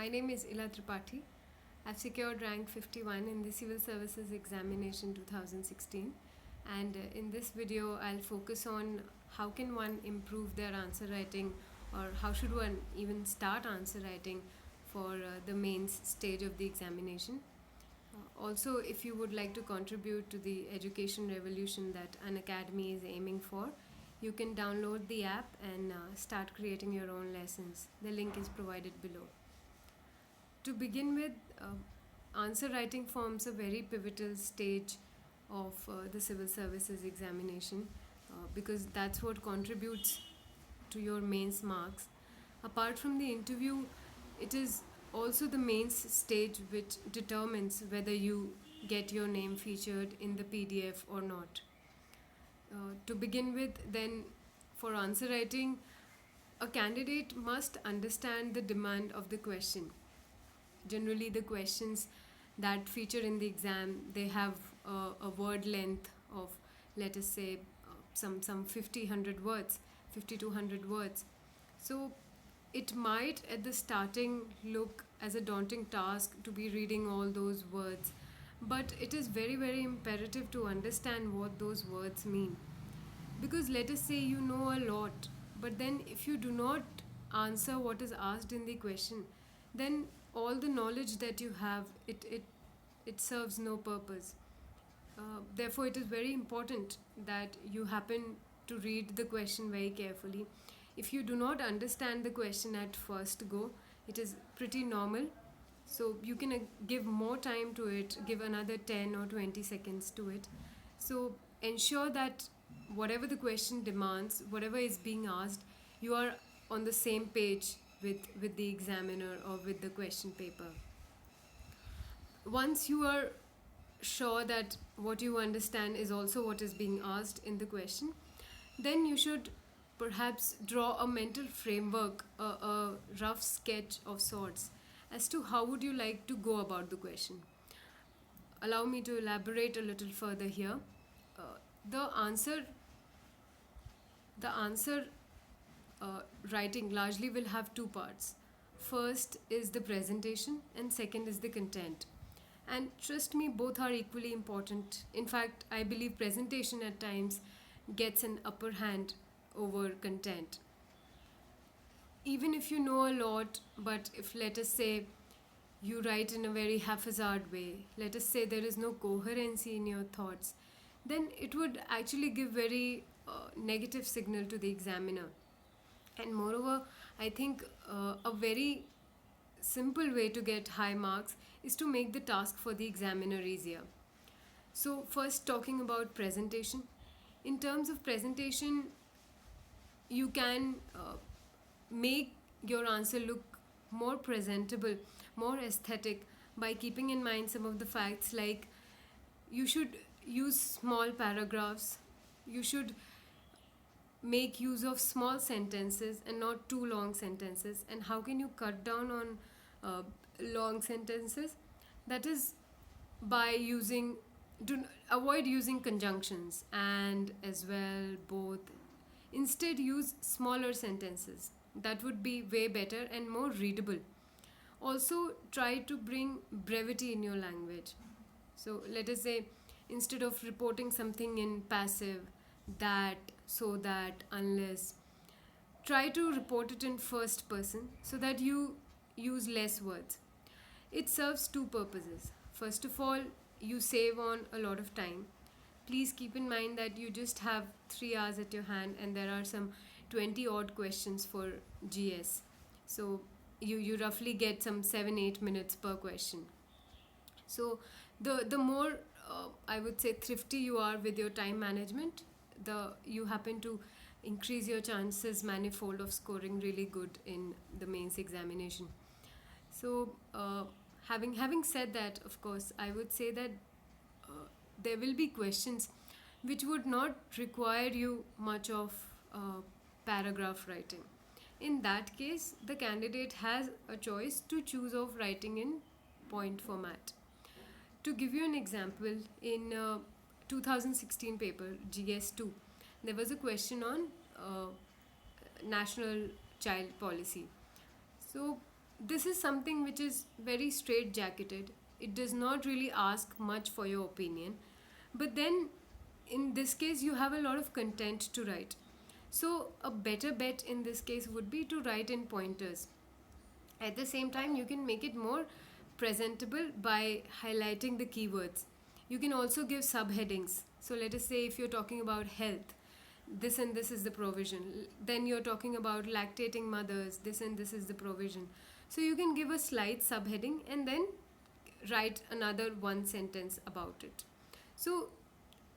My name is Ila Tripathi. I've secured rank 51 in the Civil Services Examination 2016, and in this video I'll focus on how can one improve their answer writing, or how should one even start answer writing for the mains stage of the examination. Also, if you would like to contribute to the education revolution that an academy is aiming for, you can download the app and start creating your own lessons. The link is provided below. To begin with, answer writing forms a very pivotal stage of the civil services examination because that's what contributes to your mains marks. Apart from the interview, it is also the mains stage which determines whether you get your name featured in the PDF or not. To begin with, then, for answer writing, a candidate must understand the demand of the question. Generally, the questions that feature in the exam, they have a word length of, let us say, some 100 words, 50 to 100 words. So it might at the starting look as a daunting task to be reading all those words, but it is very, very imperative to understand what those words mean. Because let us say you know a lot, but then if you do not answer what is asked in the question, then all the knowledge that you have, it serves no purpose. Therefore, it is very important that you happen to read the question very carefully. If you do not understand the question at first go, it is pretty normal. So you can give more time to it, give another 10 or 20 seconds to it. So ensure that whatever the question demands, whatever is being asked, you are on the same page with the examiner or with the question paper. Once you are sure that what you understand is also what is being asked in the question, then you should perhaps draw a mental framework, a rough sketch of sorts as to how would you like to go about the question. Allow me to elaborate a little further here. The answer writing largely will have two parts. First is the presentation and second is the content. And trust me, both are equally important. In fact, I believe presentation at times gets an upper hand over content. Even if you know a lot, but if, let us say, you write in a very haphazard way, let us say there is no coherency in your thoughts, then it would actually give very negative signal to the examiner. And moreover, I think a very simple way to get high marks is to make the task for the examiner easier. So first, talking about presentation. In terms of presentation, you can make your answer look more presentable, more aesthetic by keeping in mind some of the facts, like you should use small paragraphs, you should make use of small sentences and not too long sentences. And how can you cut down on long sentences? That is by avoid using conjunctions and as well both. Instead, use smaller sentences. That would be way better and more readable. Also, try to bring brevity in your language. So let us say, instead of reporting something in passive, that, so that, unless, try to report it in first person so that you use less words. It serves two purposes. First of all, you save on a lot of time. Please keep in mind that you just have 3 hours at your hand and there are some 20 odd questions for GS. So you roughly get some 7-8 minutes per question. So the more I would say thrifty you are with your time management, you happen to increase your chances manifold of scoring really good in the mains examination. So having said that, of course, I would say that there will be questions which would not require you much of paragraph writing. In that case, the candidate has a choice to choose of writing in point format. To give you an example, in 2016 paper GS2, there was a question on national child policy. So this is something which is very straight-jacketed. It does not really ask much for your opinion. But then, in this case, you have a lot of content to write. So, a better bet in this case would be to write in pointers. At the same time, you can make it more presentable by highlighting the keywords. You can also give subheadings. So, let us say if you're talking about health, this and this is the provision. Then you're talking about lactating mothers, this and this is the provision. So, you can give a slight subheading and then write another one sentence about it. So,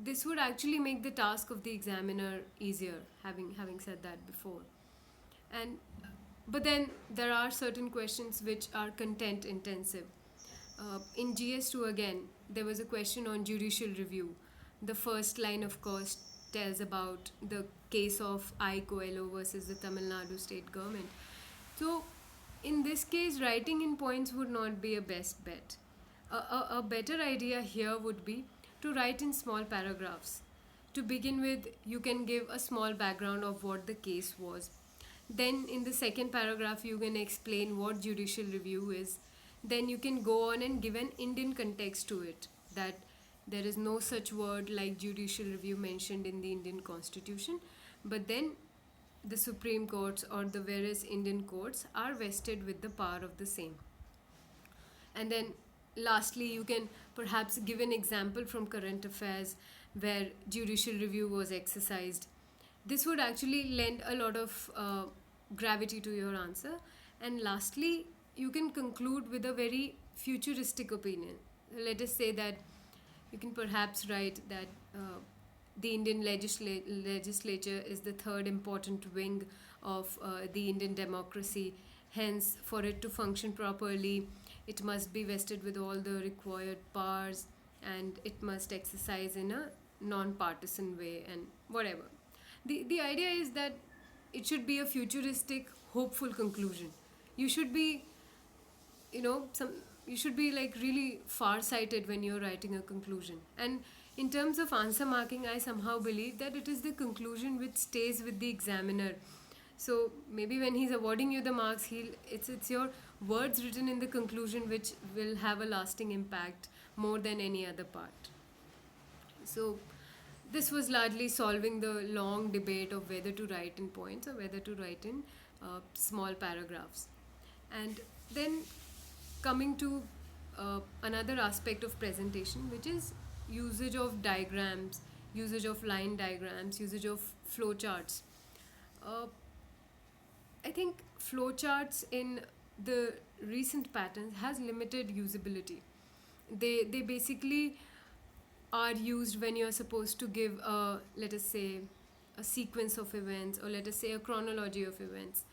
this would actually make the task of the examiner easier, having said that before. And but then there are certain questions which are content intensive. In GS2 again, there was a question on judicial review. The first line, of course, tells about the case of I. Coelho versus the Tamil Nadu state government. So, in this case, writing in points would not be a best bet. A better idea here would be to write in small paragraphs. To begin with, you can give a small background of what the case was. Then, in the second paragraph, you can explain what judicial review is. Then, you can go on and give an Indian context to it, that there is no such word like judicial review mentioned in the Indian Constitution, but then the Supreme Courts or the various Indian courts are vested with the power of the same. And then lastly, you can perhaps give an example from current affairs where judicial review was exercised. This would actually lend a lot of gravity to your answer. And lastly, you can conclude with a very futuristic opinion. Let us say that you can perhaps write that the Indian legislature is the third important wing of the Indian democracy. Hence, for it to function properly, it must be vested with all the required powers and it must exercise in a non-partisan way and whatever. The idea is that it should be a futuristic, hopeful conclusion. You should be, you should be like really far-sighted when you're writing a conclusion. And in terms of answer marking, I somehow believe that it is the conclusion which stays with the examiner. So maybe when he's awarding you the marks, it's your words written in the conclusion which will have a lasting impact more than any other part. So this was largely solving the long debate of whether to write in points or whether to write in small paragraphs. And then coming to another aspect of presentation, which is usage of diagrams, usage of line diagrams, usage of flowcharts. I think flowcharts in the recent patterns has limited usability. They basically are used when you're supposed to give a, let us say, a sequence of events, or let us say a chronology of events.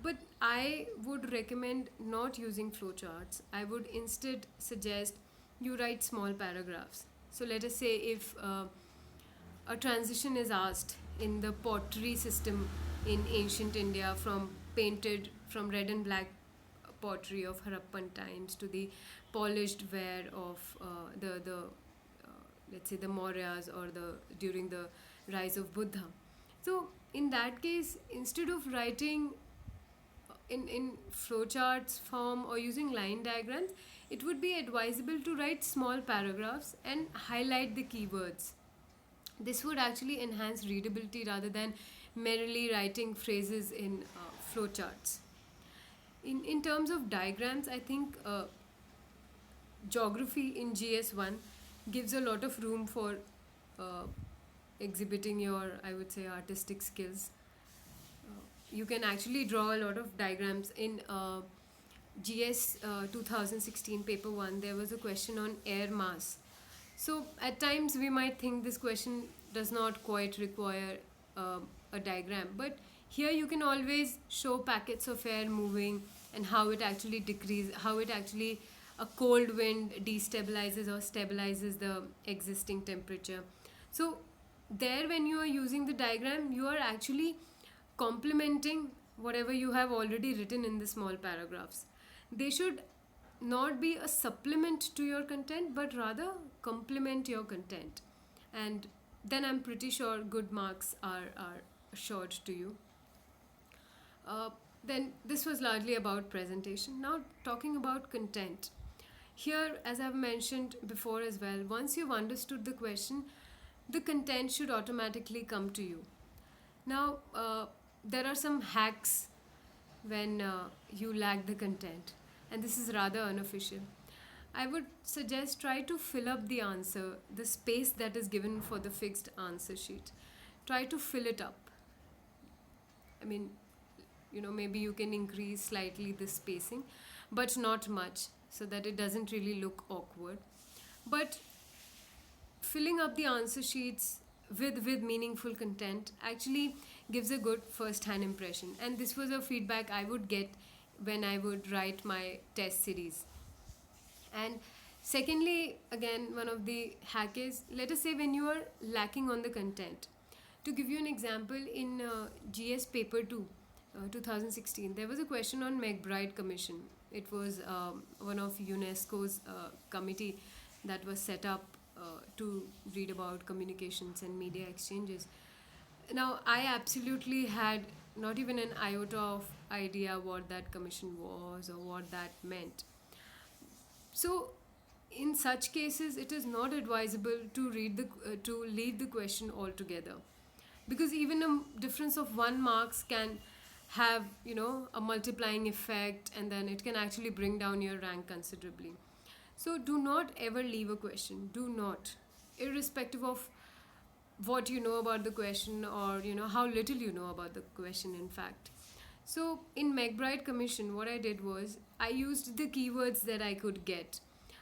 But I would recommend not using flowcharts. I would instead suggest you write small paragraphs. So let us say if a transition is asked in the pottery system in ancient India from red and black pottery of Harappan times to the polished ware of let's say the Mauryas or during the rise of Buddha. So in that case, instead of writing in flowcharts form or using line diagrams, it would be advisable to write small paragraphs and highlight the keywords. This would actually enhance readability rather than merely writing phrases in flowcharts. In terms of diagrams, I think geography in GS1 gives a lot of room for exhibiting your, I would say, artistic skills. You can actually draw a lot of diagrams. In GS 2016 paper 1, there was a question on air mass. So at times we might think this question does not quite require a diagram, but here you can always show packets of air moving and how it actually decreases, how it actually a cold wind destabilizes or stabilizes the existing temperature. So there, when you are using the diagram, you are actually complementing whatever you have already written in the small paragraphs. They should not be a supplement to your content, but rather complement your content. And then I'm pretty sure good marks are assured to you. Then this was largely about presentation. Now talking about content. Here, as I've mentioned before as well, once you've understood the question, the content should automatically come to you. Now, there are some hacks when you lack the content, and this is rather unofficial. I would suggest try to fill up the answer, the space that is given for the fixed answer sheet. Try to fill it up. I mean, maybe you can increase slightly the spacing, but not much, so that it doesn't really look awkward. But filling up the answer sheets with meaningful content actually gives a good first hand impression, and this was a feedback I would get when I would write my test series. And secondly, again, one of the hack is, let us say when you are lacking on the content. To give you an example, in GS paper 2 2016, there was a question on McBride Commission. It was one of UNESCO's committee that was set up to read about communications and media exchanges. Now, I absolutely had not even an iota of idea what that commission was or what that meant. So, in such cases, it is not advisable to to leave the question altogether, because even a difference of 1 marks can have a multiplying effect, and then it can actually bring down your rank considerably. So do not ever leave a question. Do not, irrespective of what you know about the question, or how little you know about the question in fact. So in McBride Commission, what I did was I used the keywords that I could get.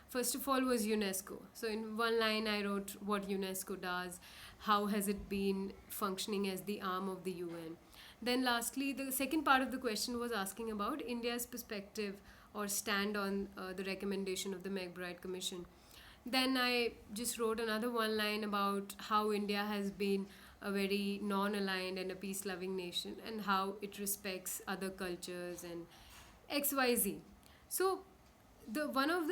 First of all was UNESCO. So in one line I wrote what UNESCO does, how has it been functioning as the arm of the UN. Then lastly, the second part of the question was asking about India's perspective or stand on the recommendation of the McBride Commission. Then I just wrote another one line about how India has been a very non-aligned and a peace-loving nation, and how it respects other cultures and XYZ. So the one of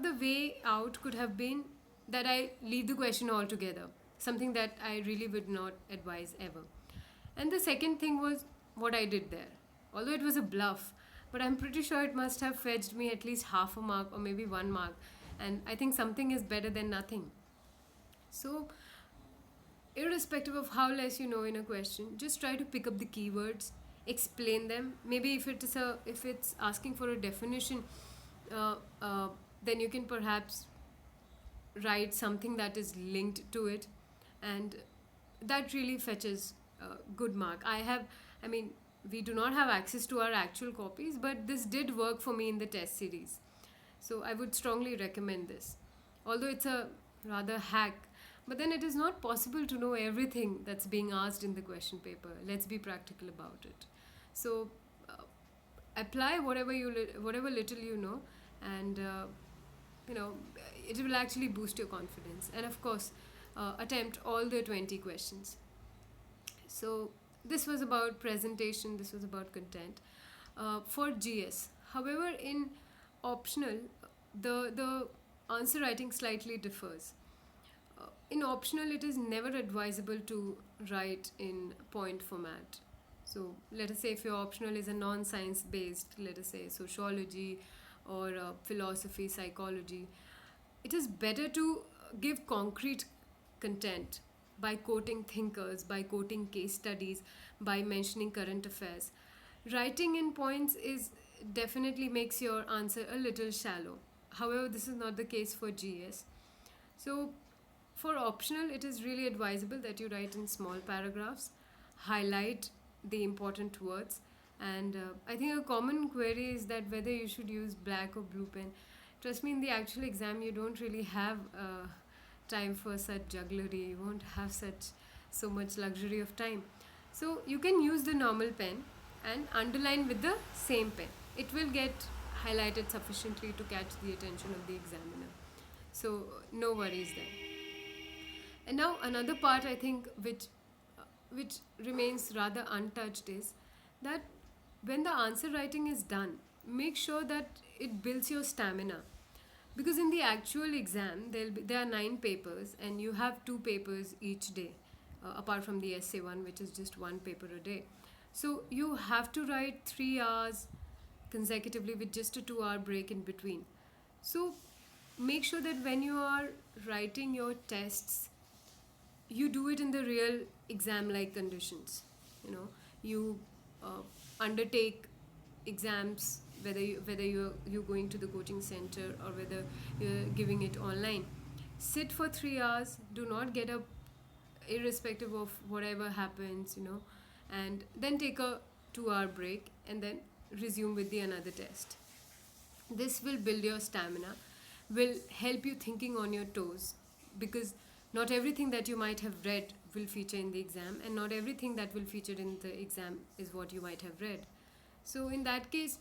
the way out could have been that I leave the question altogether, something that I really would not advise ever. And the second thing was what I did there. Although it was a bluff, but I'm pretty sure it must have fetched me at least half a mark or maybe 1 mark. And I think something is better than nothing. So, irrespective of how less you know in a question, just try to pick up the keywords, explain them. Maybe if it's asking for a definition, uh, uh, then you can perhaps write something that is linked to it, and that really fetches a good mark. I mean, we do not have access to our actual copies, but this did work for me in the test series. So I would strongly recommend this. Although it's a rather hack, but then it is not possible to know everything that's being asked in the question paper. Let's be practical about it. So apply whatever little you know, and you know it will actually boost your confidence. And of course, attempt all the 20 questions. So this was about presentation, this was about content. For GS, however, in optional, the answer writing slightly differs. In optional, it is never advisable to write in point format. So let us say if your optional is a non-science based, let us say sociology or philosophy, psychology, it is better to give concrete content by quoting thinkers, by quoting case studies, by mentioning current affairs. Writing in points is definitely makes your answer a little shallow. However, this is not the case for GS. So for optional, it is really advisable that you write in small paragraphs, highlight the important words, and I think a common query is that whether you should use black or blue pen. Trust me, in the actual exam, you don't really have time for such jugglery. You won't have so much luxury of time. So you can use the normal pen and underline with the same pen. It will get highlighted sufficiently to catch the attention of the examiner. So no worries there. And now another part I think which remains rather untouched is that when the answer writing is done, make sure that it builds your stamina. Because in the actual exam, there are 9 papers, and you have 2 papers each day, apart from the essay one, which is just 1 paper a day. So you have to write 3 hours consecutively with just a 2-hour break in between. So make sure that when you are writing your tests, you do it in the real exam like conditions. You know, you uh, undertake exams, whether you're going to the coaching center or whether you're giving it online. Sit for 3 hours, do not get up irrespective of whatever happens, and then take a 2-hour break and then resume with the another test. This will build your stamina, will help you thinking on your toes, because not everything that you might have read will feature in the exam, and not everything that will feature in the exam is what you might have read. So in that case,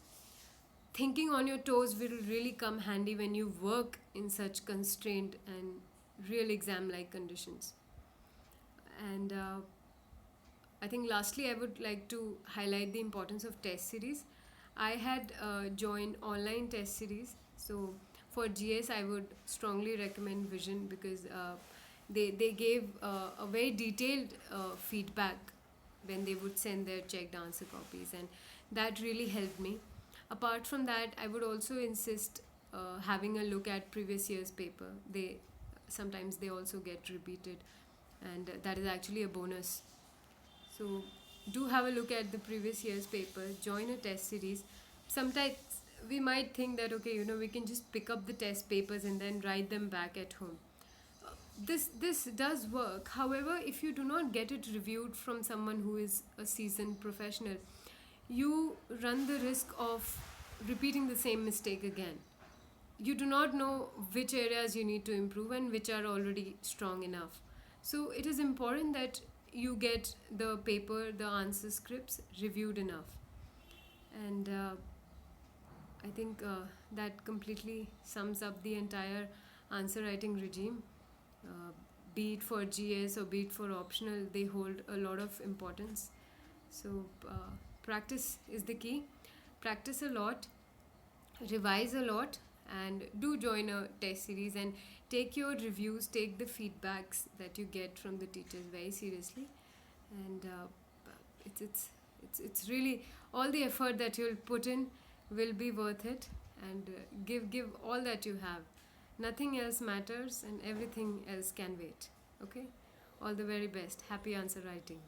thinking on your toes will really come handy when you work in such constrained and real exam like conditions. And I think lastly, I would like to highlight the importance of test series. I had joined online test series. So for GS, I would strongly recommend Vision, because they gave a very detailed feedback when they would send their checked answer copies, and that really helped me. Apart from that, I would also insist having a look at previous year's paper. They sometimes they also get repeated, and that is actually a bonus. So do have a look at the previous year's paper, join a test series. Sometimes we might think that, okay, we can just pick up the test papers and then write them back at home. This does work. However, if you do not get it reviewed from someone who is a seasoned professional, you run the risk of repeating the same mistake again. You do not know which areas you need to improve and which are already strong enough. So it is important that you get the paper, the answer scripts reviewed enough. And I think that completely sums up the entire answer writing regime. Uh, be it for GS or be it for optional, they hold a lot of importance. So practice is the key. Practice a lot, revise a lot, and do join a test series, and take your reviews, take the feedbacks that you get from the teachers very seriously. And it's really, all the effort that you'll put in will be worth it, and give all that you have. Nothing else matters, and everything else can wait. Okay, all the very best. Happy answer writing.